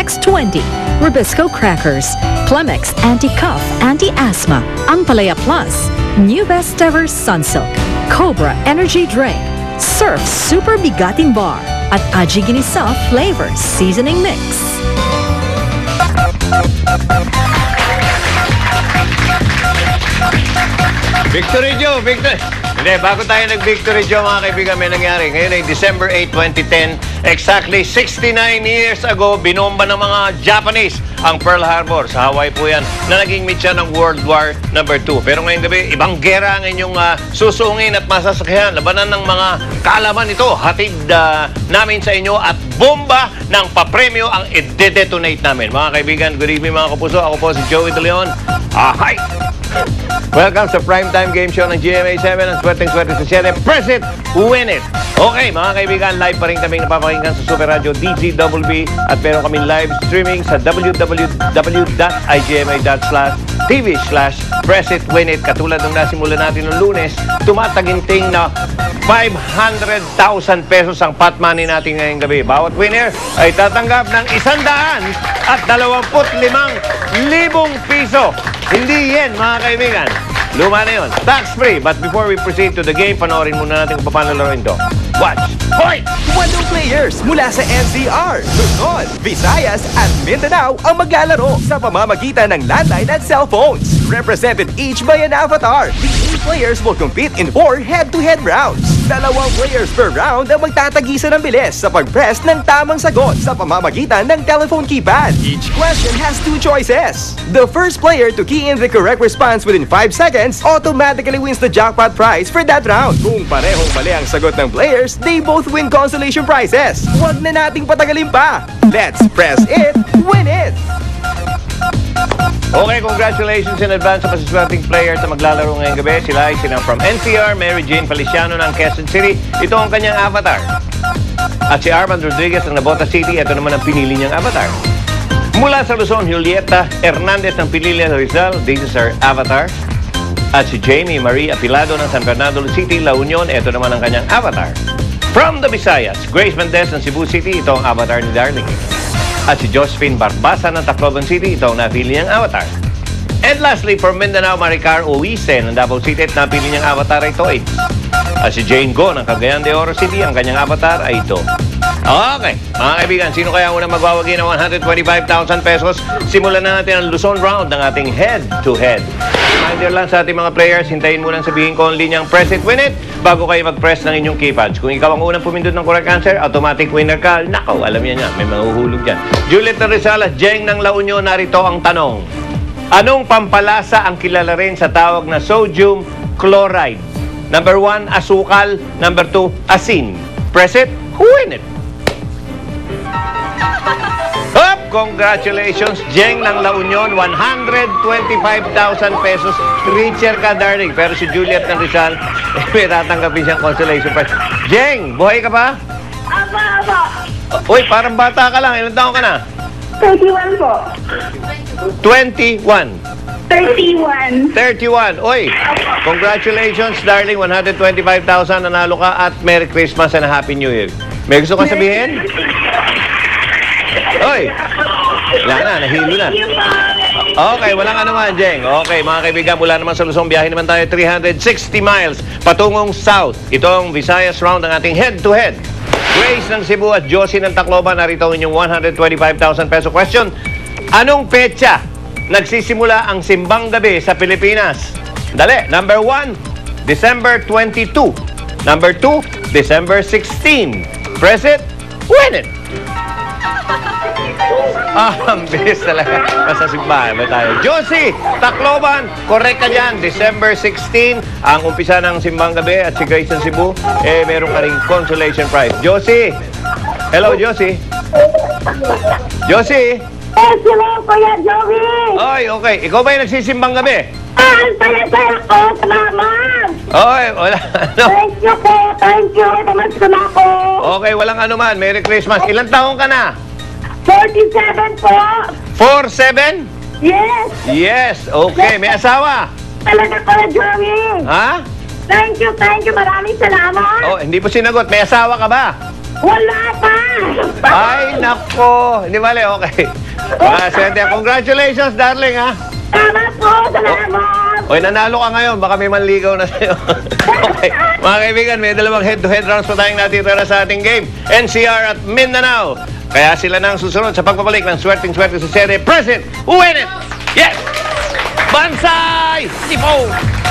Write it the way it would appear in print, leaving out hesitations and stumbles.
X20, Rubisco Crackers, Plemex Anti-Cough, Anti-Asthma, Ampalaya Plus, New Best Ever Sunsilk, Cobra Energy Drink, Surf Super Bigatin Bar, at Aji Ginisa Flavor Seasoning Mix. Victory Joe, Victory. Hindi, bago tayo nag-Victory Joe, mga kaibigan, may nangyari. Ngayon ay December 8, 2010. Exactly 69 years ago, binomba ng mga Japanese ang Pearl Harbor. Sa Hawaii po yan, na naging mitya ng World War II. Pero ngayong gabi, ibang gera ang inyong susungin at masasakyan. Labanan ng mga kaalaman ito. Hatid namin sa inyo at bomba ng papremyo ang i-detonate namin. Mga kaibigan, good evening mga kapuso. Ako po si Joey De Leon. Hi! Welcome sa Primetime Game Show ng GMA7 ang Sweteng-Swerte sa 7. Press it! Win it! Okay, mga kaibigan, live pa rin kaming napapakinggan sa Super Radio DZWB at meron kaming live streaming sa www.igma.tv/pressitwinit. Katulad ng nasimula natin noong Lunes, tumataginting na 500,000 pesos ang pot money natin ngayong gabi. Bawat winner ay tatanggap ng 125,000 piso. Hindi yen, mga kaibigan. Luma na yun. Tax-free. But before we proceed to the game, panoorin muna natin kung paano laruin ito. Watch. Hoy! 8 players mula sa NCR, Luzon, Visayas at Mindanao ang maglalaro sa pamamagitan ng landline at cellphones. Represented each by an avatar. The 8 players will compete in 4 head-to-head rounds. 2 players per round ang magtatagisa ng bilis sa pag-press ng tamang sagot sa pamamagitan ng telephone keypad. Each question has 2 choices. The first player to key in the correct response within 5 seconds automatically wins the jackpot prize for that round. Kung parehong mali ang sagot ng players, they both win consolation prizes. Huwag na nating patagalin pa. Let's press it, win it! Okay, congratulations in advance sa pasiswerteng players na maglalaro ngayong gabi. Sila ay sinang from NCR, Mary Jane Feliciano ng Quezon City. Ito ang kanyang avatar. At si Armand Rodriguez ng Nabota City. Ito naman ang pinili niyang avatar. Mula sa Luzon, Julieta Hernandez ng Pililla Rizal. This is her avatar. At si Jamie Marie Apilado ng San Fernando City, La Union. Ito naman ang kanyang avatar. From the Visayas, Grace Mendez ng Cebu City. Ito ang avatar ni Darling. At si Josephine Barbasa ng Tacloban City. Ito ang napili niyang avatar. And lastly, from Mindanao, Maricar Uise ng Davao City. At napili niyang avatar ay ito. At si Jane Go ng Cagayan de Oro City. Ang kanyang avatar ay ito. Okay, mga kaibigan, sino kaya unang magwawagi ng 125,000 pesos? Simulan na natin ang Luzon round ng ating head-to-head. Reminder lang sa ating mga players, hintayin mo lang sabihin ko ang linyang press it, win it, bago kayo mag-press ng inyong keypads. Kung ikaw ang unang pumindot ng correct answer, automatic winner ka. Nakaw, alam yan yan, may mahuhulog dyan. Juliet Rizal at Jeng ng La Union, narito ang tanong. Anong pampalasa ang kilala rin sa tawag na sodium chloride? Number 1, asukal. Number 2, asin. Press it, win it. Up! Congratulations, Jeng ng La Union, 125,000 pesos. Richer ka, darling. Pero si Juliet ng Rizal, may tatanggapin siyang consolation prize. Jeng, buhay ka ba? Aba. Uy, parang bata ka lang. Ilang taon ka na? 31 po. 21. 31. 31. Uy, congratulations, darling. 125,000 nanalo ka at Merry Christmas and a Happy New Year. May gusto ka sabihin? Uy, wala na, nahilo na. Okay, walang anuman, Jeng. Okay, mga kaibigan, mula naman sa Luzon, biyahe naman tayo 360 miles patungong south. Ito ang Visayas round ng ating head-to-head. Grace ng Cebu at Josie ng Tacloban, narito ang inyong 125,000 peso question. Anong petsa nagsisimula ang simbang gabi sa Pilipinas? Dali, number 1, December 22. Number 2, December 16. Press it, win it! Ang bilis talaga. Nasa simbahan ba tayo? Josie, Tacloban, correct ka dyan. December 16, ang umpisa ng simbang gabi. At si Grace ng Cebu, meron ka rin consolation prize. Josie! Hello, Josie. Josie! Hello, Kuya Joey. Oy, okay. Ikaw ba yung nagsisimbang gabi? Saya ko, salamat. Oy, wala. Ano? Thank you po, thank you. Naman ko na ako. Okay, walang anuman. Merry Christmas. Ilang taong ka na? 47 po. 47? Yes. Yes, okay. May asawa? Talaga, Kuya Joey. Ha? Thank you. Maraming salamat. Oh, hindi po sinagot. May asawa ka ba? Wala pa. Ay, nako. Hindi bale, okay. Mga swerte. Congratulations, darling, ha? Tama po, salamat. Oy, nanalo ka ngayon. Baka may manligaw na sa'yo. Okay. Mga kaibigan, may dalawang head-to-head rounds pa tayong natitira sa ating game. NCR at Mindanao. Kaya sila na ang susunod sa pagbabalik ng swerting-swerte sa serye. Present! Win it! Yes! Bansay! Tipo!